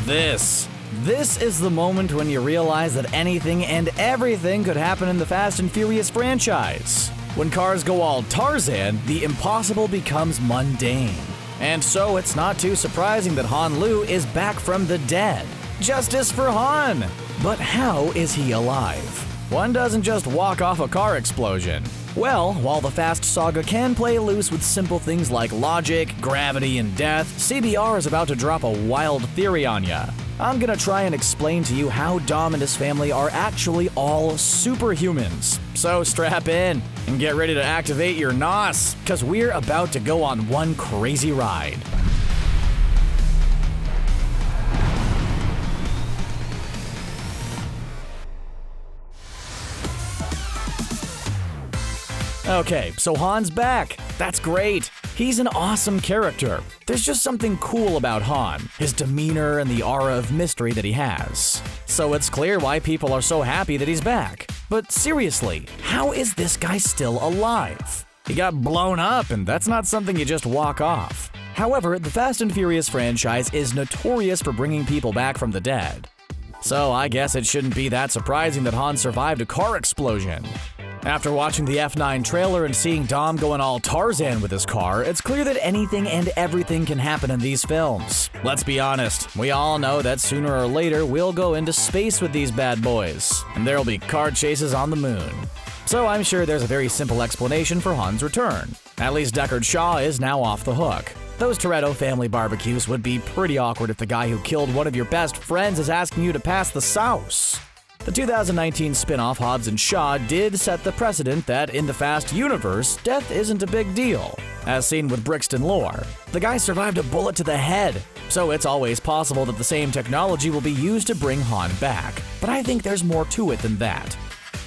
This is the moment when you realize that anything and everything could happen in the Fast and Furious franchise. When cars go all Tarzan, the impossible becomes mundane. And so it's not too surprising that Han Lue is back from the dead. Justice for Han! But how is he alive? One doesn't just walk off a car explosion. Well, while the Fast Saga can play loose with simple things like logic, gravity, and death, CBR is about to drop a wild theory on ya. I'm gonna try and explain to you how Dom and his family are actually all superhumans. So strap in and get ready to activate your NOS, cause we're about to go on one crazy ride. Okay, so Han's back. That's great. He's an awesome character. There's just something cool about Han, his demeanor and the aura of mystery that he has. So it's clear why people are so happy that he's back. But seriously, how is this guy still alive? He got blown up, and that's not something you just walk off. However, the Fast and Furious franchise is notorious for bringing people back from the dead. So I guess it shouldn't be that surprising that Han survived a car explosion. After watching the F9 trailer and seeing Dom going all Tarzan with his car, it's clear that anything and everything can happen in these films. Let's be honest, we all know that sooner or later we'll go into space with these bad boys, and there'll be car chases on the moon. So I'm sure there's a very simple explanation for Han's return. At least Deckard Shaw is now off the hook. Those Toretto family barbecues would be pretty awkward if the guy who killed one of your best friends is asking you to pass the sauce. The 2019 spin-off Hobbs & Shaw did set the precedent that in the Fast universe, death isn't a big deal. As seen with Brixton Lore, the guy survived a bullet to the head, so it's always possible that the same technology will be used to bring Han back. But I think there's more to it than that.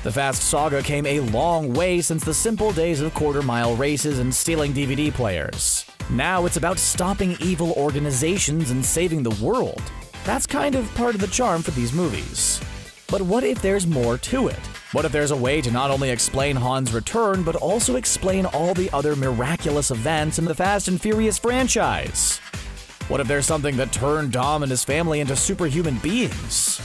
The Fast Saga came a long way since the simple days of quarter-mile races and stealing DVD players. Now it's about stopping evil organizations and saving the world. That's kind of part of the charm for these movies. But what if there's more to it? What if there's a way to not only explain Han's return, but also explain all the other miraculous events in the Fast and Furious franchise? What if there's something that turned Dom and his family into superhuman beings?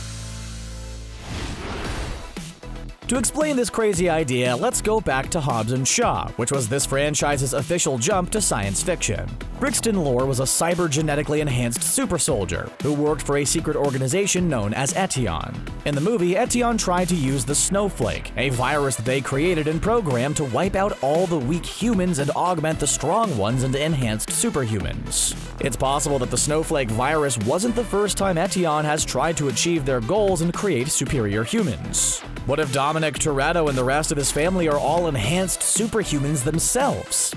To explain this crazy idea, let's go back to Hobbs & Shaw, which was this franchise's official jump to science fiction. Brixton Lore was a cyber-genetically enhanced super soldier who worked for a secret organization known as Etion. In the movie, Etion tried to use the Snowflake, a virus that they created and programmed to wipe out all the weak humans and augment the strong ones into enhanced superhumans. It's possible that the Snowflake virus wasn't the first time Etion has tried to achieve their goals and create superior humans. What if Dominic Toretto and the rest of his family are all enhanced superhumans themselves?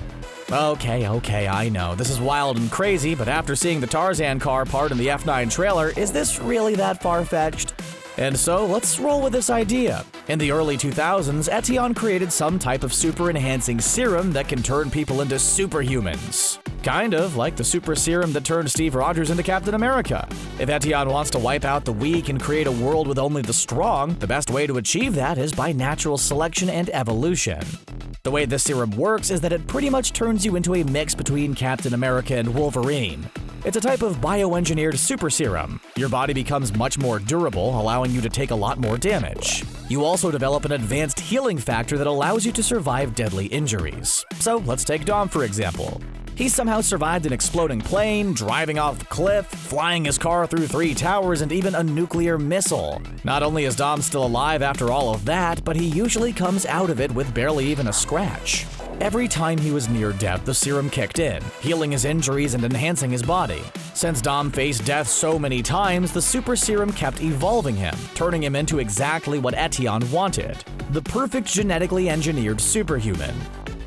Okay, I know, this is wild and crazy, but after seeing the Tarzan car part in the F9 trailer, is this really that far-fetched? And so, let's roll with this idea. In the early 2000s, Etion created some type of super-enhancing serum that can turn people into superhumans. Kind of like the super serum that turned Steve Rogers into Captain America. If Etion wants to wipe out the weak and create a world with only the strong, the best way to achieve that is by natural selection and evolution. The way this serum works is that it pretty much turns you into a mix between Captain America and Wolverine. It's a type of bioengineered super serum. Your body becomes much more durable, allowing you to take a lot more damage. You also develop an advanced healing factor that allows you to survive deadly injuries. So let's take Dom for example. He somehow survived an exploding plane, driving off a cliff, flying his car through 3 towers, and even a nuclear missile. Not only is Dom still alive after all of that, but he usually comes out of it with barely even a scratch. Every time he was near death, the serum kicked in, healing his injuries and enhancing his body. Since Dom faced death so many times, the super serum kept evolving him, turning him into exactly what Etion wanted: the perfect genetically engineered superhuman.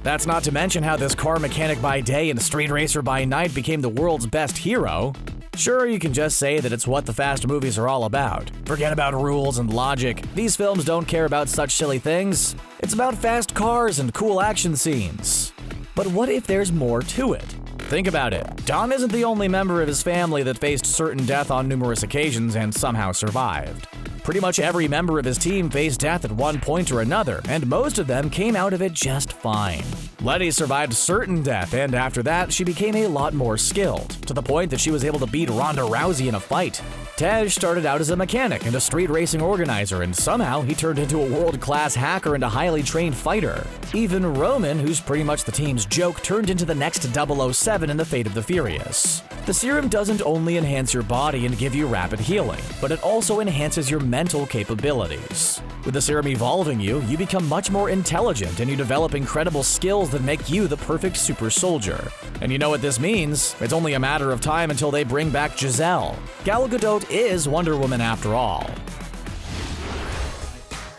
That's not to mention how this car mechanic by day and street racer by night became the world's best hero. Sure, you can just say that it's what the Fast movies are all about. Forget about rules and logic. These films don't care about such silly things. It's about fast cars and cool action scenes. But what if there's more to it? Think about it. Dom isn't the only member of his family that faced certain death on numerous occasions and somehow survived. Pretty much every member of his team faced death at one point or another, and most of them came out of it just fine. Letty survived certain death, and after that, she became a lot more skilled, to the point that she was able to beat Ronda Rousey in a fight. Tej started out as a mechanic and a street racing organizer, and somehow he turned into a world-class hacker and a highly trained fighter. Even Roman, who's pretty much the team's joke, turned into the next 007 in the Fate of the Furious. The serum doesn't only enhance your body and give you rapid healing, but it also enhances your mental capabilities. With the serum evolving you, you become much more intelligent and you develop incredible skills that make you the perfect super soldier. And you know what this means? It's only a matter of time until they bring back Giselle. Gal Gadot is Wonder Woman after all.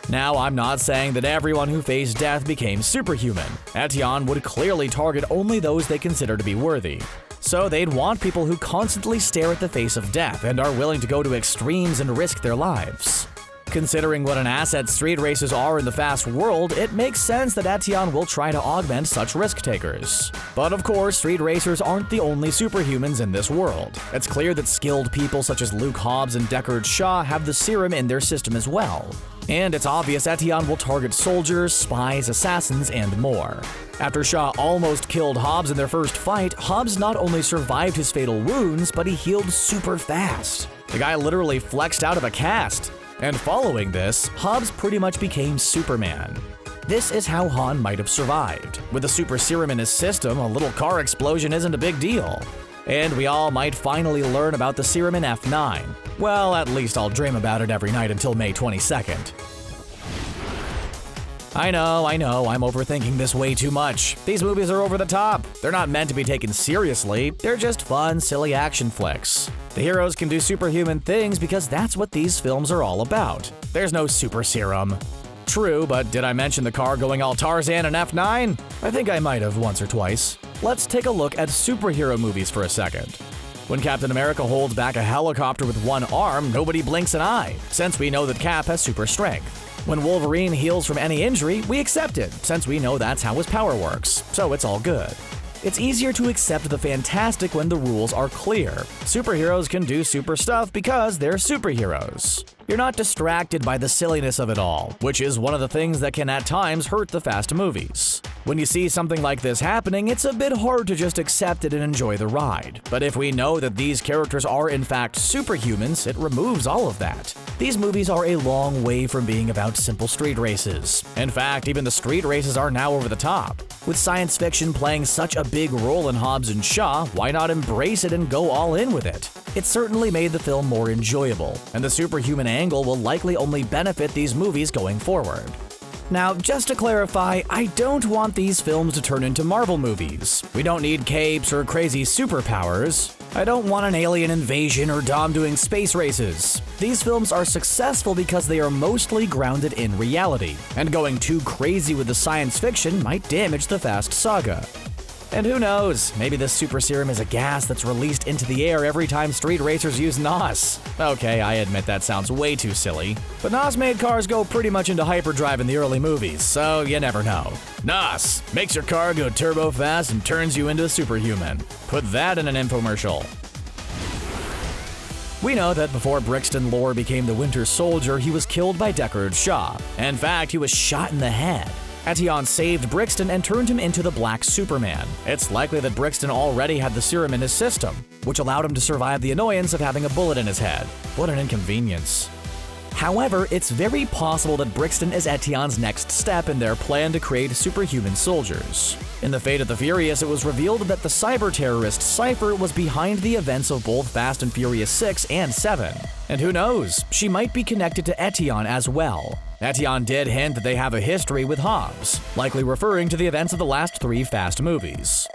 Now, I'm not saying that everyone who faced death became superhuman. Etienne would clearly target only those they consider to be worthy. So they'd want people who constantly stare at the face of death and are willing to go to extremes and risk their lives. Considering what an asset street races are in the fast world, it makes sense that Etienne will try to augment such risk-takers. But of course, street racers aren't the only superhumans in this world. It's clear that skilled people such as Luke Hobbs and Deckard Shaw have the serum in their system as well. And it's obvious Etienne will target soldiers, spies, assassins, and more. After Shaw almost killed Hobbs in their first fight, Hobbs not only survived his fatal wounds, but he healed super fast. The guy literally flexed out of a cast. And following this, Hobbs pretty much became Superman. This is how Han might have survived. With a super serum in his system, a little car explosion isn't a big deal. And we all might finally learn about the serum in F9. Well, at least I'll dream about it every night until May 22nd. I know, I'm overthinking this way too much. These movies are over the top. They're not meant to be taken seriously. They're just fun, silly action flicks. The heroes can do superhuman things because that's what these films are all about. There's no super serum. True, but did I mention the car going all Tarzan in F9? I think I might have once or twice. Let's take a look at superhero movies for a second. When Captain America holds back a helicopter with one arm, nobody blinks an eye, since we know that Cap has super strength. When Wolverine heals from any injury, we accept it, since we know that's how his power works, so it's all good. It's easier to accept the fantastic when the rules are clear. Superheroes can do super stuff because they're superheroes. You're not distracted by the silliness of it all, which is one of the things that can at times hurt the fast movies. When you see something like this happening, it's a bit hard to just accept it and enjoy the ride. But if we know that these characters are in fact superhumans, it removes all of that. These movies are a long way from being about simple street races. In fact, even the street races are now over the top. With science fiction playing such a big role in Hobbs and Shaw, why not embrace it and go all in with it? It certainly made the film more enjoyable, and the superhuman angle will likely only benefit these movies going forward. Now, just to clarify, I don't want these films to turn into Marvel movies. We don't need capes or crazy superpowers. I don't want an alien invasion or Dom doing space races. These films are successful because they are mostly grounded in reality, and going too crazy with the science fiction might damage the Fast Saga. And who knows, maybe this super serum is a gas that's released into the air every time street racers use NOS. Okay, I admit that sounds way too silly, but NOS made cars go pretty much into hyperdrive in the early movies, so you never know. NOS makes your car go turbo fast and turns you into a superhuman. Put that in an infomercial. We know that before Brixton Lore became the Winter Soldier, he was killed by Deckard Shaw. In fact, he was shot in the head. Etienne saved Brixton and turned him into the Black Superman. It's likely that Brixton already had the serum in his system, which allowed him to survive the annoyance of having a bullet in his head. What an inconvenience. However, it's very possible that Brixton is Etienne's next step in their plan to create superhuman soldiers. In the Fate of the Furious, it was revealed that the cyber-terrorist Cypher was behind the events of both Fast and Furious 6 and 7. And who knows, she might be connected to Etienne as well. Etienne did hint that they have a history with Hobbs, likely referring to the events of the last 3 Fast movies.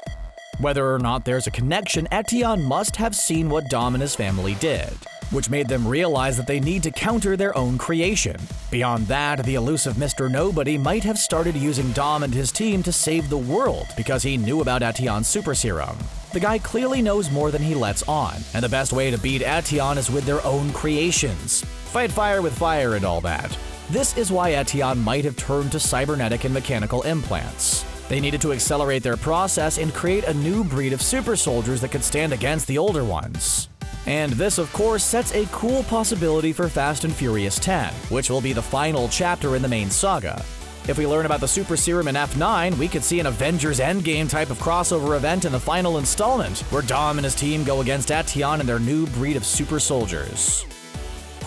Whether or not there's a connection, Etienne must have seen what Dom and his family did, which made them realize that they need to counter their own creation. Beyond that, the elusive Mr. Nobody might have started using Dom and his team to save the world because he knew about Etienne's super serum. The guy clearly knows more than he lets on, and the best way to beat Etienne is with their own creations. Fight fire with fire and all that. This is why Etienne might have turned to cybernetic and mechanical implants. They needed to accelerate their process and create a new breed of super soldiers that could stand against the older ones. And this, of course, sets a cool possibility for Fast and Furious 10, which will be the final chapter in the main saga. If we learn about the super serum in F9, we could see an Avengers Endgame type of crossover event in the final installment, where Dom and his team go against Atian and their new breed of super soldiers.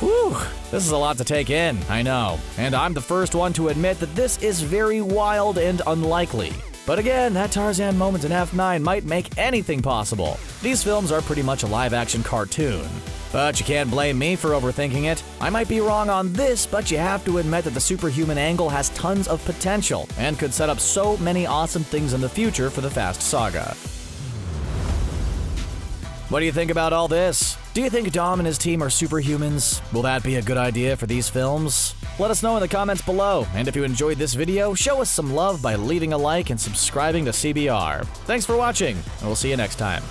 Whew, this is a lot to take in, I know, and I'm the first one to admit that this is very wild and unlikely. But again, that Tarzan moment in F9 might make anything possible. These films are pretty much a live-action cartoon. But you can't blame me for overthinking it. I might be wrong on this, but you have to admit that the superhuman angle has tons of potential and could set up so many awesome things in the future for the Fast Saga. What do you think about all this? Do you think Dom and his team are superhumans? Will that be a good idea for these films? Let us know in the comments below, and if you enjoyed this video, show us some love by leaving a like and subscribing to CBR. Thanks for watching, and we'll see you next time.